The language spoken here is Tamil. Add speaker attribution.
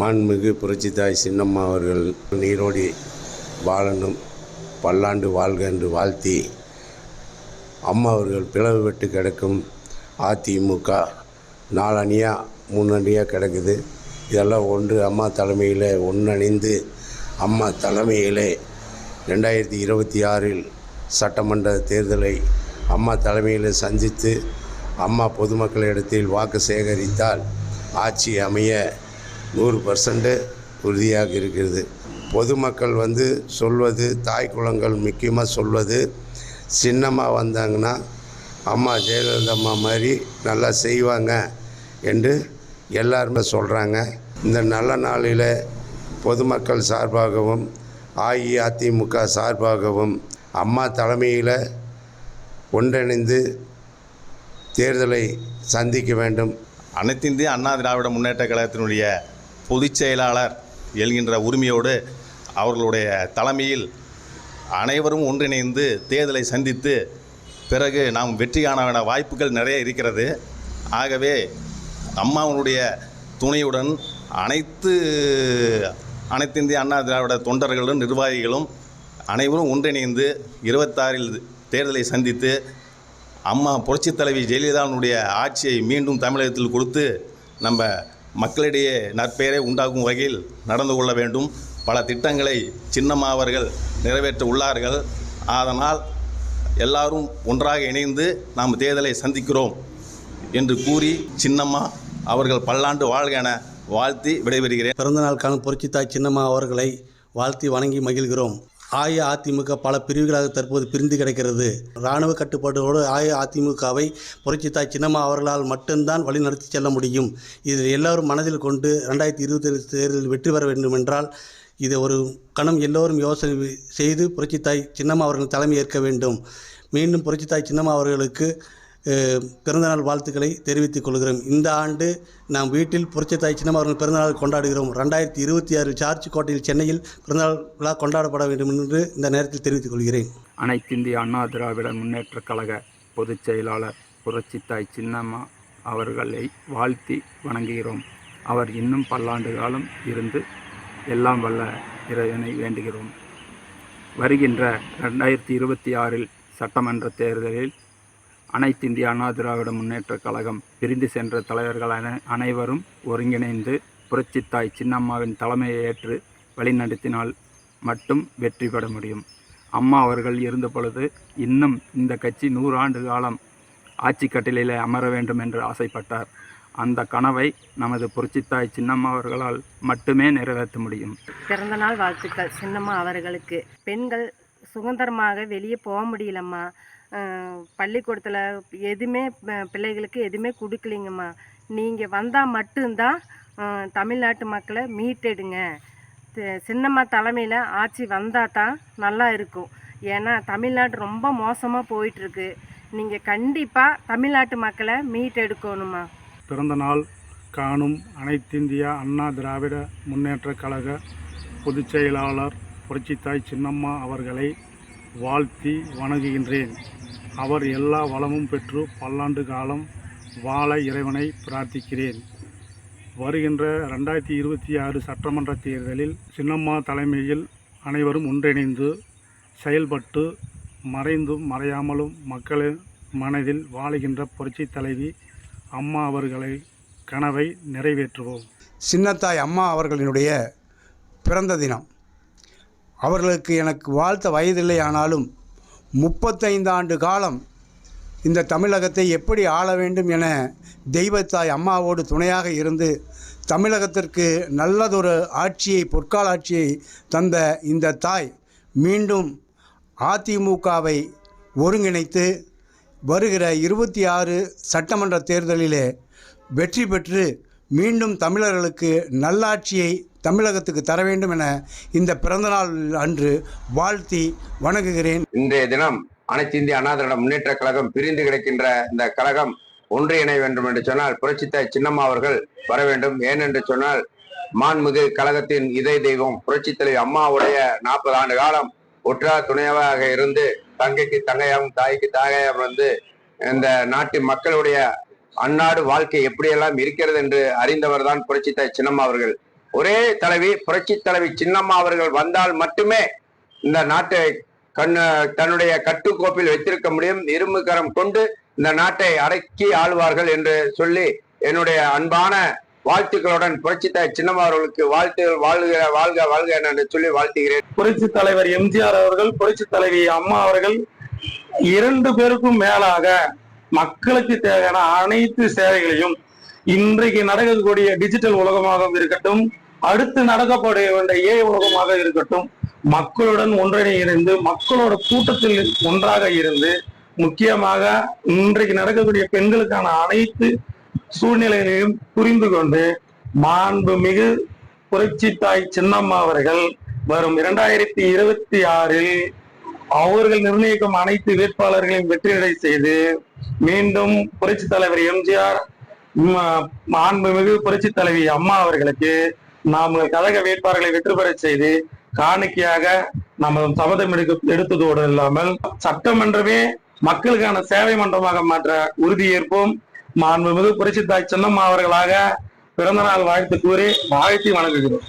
Speaker 1: மாண்புமிகு புரட்சித்தாய் சின்னம்மா அவர்கள் நீரோடி வாழணும், பல்லாண்டு வாழ்க என்று வாழ்த்தி, அம்மா அவர்கள் பிளவு விட்டு கிடக்கும் அதிமுக 4 அணியாக 3 அணியாக கிடக்குது. இதெல்லாம் ஒன்று அம்மா தலைமையில் ஒன்றிணைந்து அம்மா தலைமையிலே 2026 சட்டமன்ற தேர்தலை அம்மா தலைமையில் சந்தித்து அம்மா பொதுமக்களிடத்தில் வாக்கு சேகரித்தால் ஆட்சி அமைய 100% உறுதியாக இருக்கிறது. பொதுமக்கள் சொல்வது, தாய் குலங்கள் முக்கியமாக சொல்வது, சின்னம்மா வந்தாங்கன்னா அம்மா ஜெயலலிதா அம்மா மாதிரி நல்லா செய்வாங்க என்று எல்லாருமே சொல்கிறாங்க. இந்த நல்ல நாளில் பொதுமக்கள் சார்பாகவும் அஇஅதிமுக சார்பாகவும் அம்மா தலைமையில் ஒன்றிணைந்து தேர்தலை சந்திக்க வேண்டும்.
Speaker 2: அனைத்து இந்திய அண்ணா திராவிட முன்னேற்ற கழகத்தினுடைய பொதுச் செயலாளர் என்கின்ற உரிமையோடு அவர்களுடைய தலைமையில் அனைவரும் ஒன்றிணைந்து தேர்தலை சந்தித்து பிறகு நாம் வெற்றி காண வாய்ப்புகள் நிறைய இருக்கிறது. ஆகவே அம்மாவுடைய துணையுடன் அனைத்து இந்திய அண்ணா திராவிட தொண்டர்களும் நிர்வாகிகளும் அனைவரும் ஒன்றிணைந்து 26 தேர்தலை சந்தித்து அம்மா புரட்சித் தலைவி ஜெயலலிதாவுடைய ஆட்சியை மீண்டும் தமிழகத்தில் கொடுத்து நம்ம மக்களிடையே நற்பெயரை உண்டாக்கும் வகையில் நடந்து கொள்ள வேண்டும். பல திட்டங்களை சின்னம்மா அவர்கள் நிறைவேற்ற உள்ளார்கள். அதனால் எல்லாரும் ஒன்றாக இணைந்து நாம் தேர்தலை சந்திக்கிறோம் என்று கூறி சின்னம்மா அவர்கள் பல்லாண்டு வாழ்க என வாழ்த்தி விடைபெறுகிறேன்.
Speaker 3: பிறந்தநாள் காணும் புரட்சித்தாய் சின்னம்மா அவர்களை வாழ்த்தி வணங்கி மகிழ்கிறோம். அஇஅதிமுக பல பிரிவுகளாக தற்போது பிரிந்து கிடக்கிறது. இராணுவ கட்டுப்பாட்டோடு அஇஅதிமுகவை புரட்சித்தாய் சின்னம்மா அவர்களால் மட்டும்தான் வழிநடத்தி செல்ல முடியும். இதில் எல்லோரும் மனதில் கொண்டு 2027 தேர்தலில் வெற்றி பெற வேண்டுமென்றால் இதை ஒரு கணம் எல்லோரும் யோசனை செய்து புரட்சித்தாய் சின்னம்மா அவர்கள் தலைமை ஏற்க வேண்டும். மீண்டும் புரட்சித்தாய் சின்னம்மா அவர்களுக்கு பிறந்தநாள் வாழ்த்துக்களை தெரிவித்துக் கொள்கிறோம். இந்த ஆண்டு நாம் வீட்டில் புரட்சித்தாய் சின்னம்மா அவர்கள் பிறந்தநாள் கொண்டாடுகிறோம். 2026 ஜார்ஜ் கோட்டையில் சென்னையில் பிறந்தநாள் விழா கொண்டாடப்பட வேண்டும் என்று இந்த நேரத்தில் தெரிவித்துக் கொள்கிறேன்.
Speaker 4: அனைத்து இந்திய அண்ணா திராவிட முன்னேற்ற கழக பொதுச் செயலாளர் புரட்சித்தாய் சின்னம்மா அவர்களை வாழ்த்தி வணங்குகிறோம். அவர் இன்னும் பல்லாண்டு காலம் இருந்து எல்லாம் வல்ல இறைவனை வேண்டுகிறோம். வருகின்ற 2026 சட்டமன்ற தேர்தலில் அனைத்து இந்திய அண்ணா திராவிட முன்னேற்ற கழகம் பிரிந்து சென்ற தலைவர்கள் அனைவரும் ஒருங்கிணைந்து புரட்சித்தாய் சின்னம்மாவின் தலைமையை ஏற்று வழிநடத்தினால் மட்டும் வெற்றி பெற முடியும். அம்மா அவர்கள் இருந்த பொழுது இன்னும் இந்த கட்சி 100 ஆண்டு காலம் ஆட்சி கட்டிலில் அமர வேண்டும் என்று ஆசைப்பட்டார். அந்த கனவை நமது புரட்சித்தாய் சின்னம்மா அவர்களால் மட்டுமே நிறைவேற்ற முடியும்.
Speaker 5: பிறந்தநாள் வாழ்த்துக்கள் சின்னம்மா அவர்களுக்கு. பெண்கள் சுதந்திரமாக வெளியே போக முடியலம்மா. பள்ளிக்கூடத்தில் எதுவுமே பிள்ளைகளுக்கு எதுவுமே கொடுக்கலிங்கம்மா. நீங்கள் வந்தால் மட்டும்தான் தமிழ்நாட்டு மக்களை மீட்டெடுங்க. சின்னம்மா தலைமையில் ஆட்சி வந்தால் தான் நல்லா இருக்கும். ஏன்னா தமிழ்நாடு ரொம்ப மோசமாக போயிட்டுருக்கு. நீங்கள் கண்டிப்பாக தமிழ்நாட்டு மக்களை மீட்டெடுக்கணுமா.
Speaker 6: பிறந்த நாள் காணும் அனைத்திந்திய அண்ணா திராவிட முன்னேற்ற கழக பொதுச் செயலாளர் புரட்சித்தாய் சின்னம்மா அவர்களை வாழ்த்தி வணங்குகின்றேன். அவர் எல்லா வளமும் பெற்று பல்லாண்டு காலம் வாழ இறைவனை பிரார்த்திக்கிறேன். வருகின்ற 2026 சட்டமன்ற தேர்தலில் சின்னம்மா தலைமையில் அனைவரும் ஒன்றிணைந்து செயல்பட்டு மறைந்தும் மறையாமலும் மக்களின் மனதில் வாழுகின்ற புரட்சி தலைவி அம்மா அவர்களை கனவை நிறைவேற்றுவோம்.
Speaker 7: சின்னத்தாய் அம்மா அவர்களினுடைய பிறந்த தினம். அவர்களுக்கு எனக்கு வாழ்த்த வயதில்லை, ஆனாலும் 35 ஆண்டு காலம் இந்த தமிழகத்தை எப்படி ஆள வேண்டும் என தெய்வத்தாய் அம்மாவோடு துணையாக இருந்து தமிழகத்திற்கு நல்லதொரு ஆட்சியை, பொற்கால ஆட்சியை தந்த இந்த தாய் மீண்டும் அதிமுகவை ஒருங்கிணைத்து வருகிற 26 சட்டமன்ற தேர்தலிலே வெற்றி பெற்று மீண்டும் தமிழர்களுக்கு நல்லாட்சியை தமிழகத்துக்கு தர வேண்டும் என இந்த பிறந்தநாள் அன்று வாழ்த்தி வணங்குகிறேன்.
Speaker 8: இன்றைய தினம் அனைத்து இந்திய அண்ணா திராவிட முன்னேற்ற கழகம் பிரிந்து கிடக்கின்ற இந்த கழகம் ஒன்றிணைய வேண்டும் என்று சொன்னால் புரட்சித்தாய் சின்னம்மா அவர்கள் வர வேண்டும். ஏனென்று சொன்னால் மாண்புமிகு கழகத்தின் இதய தெய்வம் புரட்சி தலைவி அம்மாவுடைய 40 ஆண்டு காலம் ஒற்றா துணையாக இருந்து தங்கைக்கு தங்கையாகவும் தாய்க்கு தாயாகவும் இந்த நாட்டு மக்களுடைய அந்நாடு வாழ்க்கை எப்படியெல்லாம் இருக்கிறது என்று அறிந்தவர் தான் புரட்சித்தாய் சின்னம்மா அவர்கள். ஒரே தலைவி புரட்சி தலைவி சின்னம்மா அவர்கள் வந்தால் மட்டுமே இந்த நாட்டை தன்னுடைய கட்டுக்கோப்பில் வைத்திருக்க முடியும். இரும்பு கரம் கொண்டு இந்த நாட்டை அடக்கி ஆளுவார்கள் என்று சொல்லி என்னுடைய அன்பான வாழ்த்துக்களுடன் புரட்சித்தாய் சின்னம்மா அவர்களுக்கு வாழ்த்துகள், வாழ்க வாழ்க வாழ்க என்று சொல்லி வாழ்த்துகிறேன்.
Speaker 6: புரட்சி தலைவர் எம்ஜிஆர் அவர்கள், புரட்சி தலைவி அம்மா அவர்கள் 2 பேருக்கும் மேலாக மக்களுக்கு தேவையான அனைத்து சேவைகளையும் இன்றைக்கு நடக்கக்கூடிய டிஜிட்டல் உலகமாக இருக்கட்டும், அடுத்து நடக்கப்பட வேண்டிய ஏஐ உலகமாக இருக்கட்டும், மக்களுடன் ஒன்றிணைந்து மக்களோட கூட்டத்தில் ஒன்றாக இருந்து முக்கியமாக இன்றைக்கு நடக்கக்கூடிய பெண்களுக்கான அனைத்து சூழ்நிலைகளையும் புரிந்து கொண்டு மாண்புமிகு புரட்சி தாய் சின்னம்மா அவர்கள் வரும் 2026 அவர்கள் நிர்ணயிக்கும் அனைத்து வேட்பாளர்களையும் வெற்றியடை செய்து மீண்டும் புரட்சி தலைவர் எம்ஜிஆர், மாண்புமிகு புரட்சி தலைவி அம்மா அவர்களுக்கு நாம் கழக வேட்பாளர்களை வெற்றி பெற செய்து காணிக்கையாக நம்ம சபதம் எடுத்ததோடு இல்லாமல் சட்டமன்றமே மக்களுக்கான சேவை மன்றமாக மாற்ற உறுதியேற்போம். மாண்புமிகு புரட்சி தாய் சின்னம்மா அவர்களாக பிறந்த நாள் வாழ்த்து கூறி வாழ்த்தி வணங்குகிறோம்.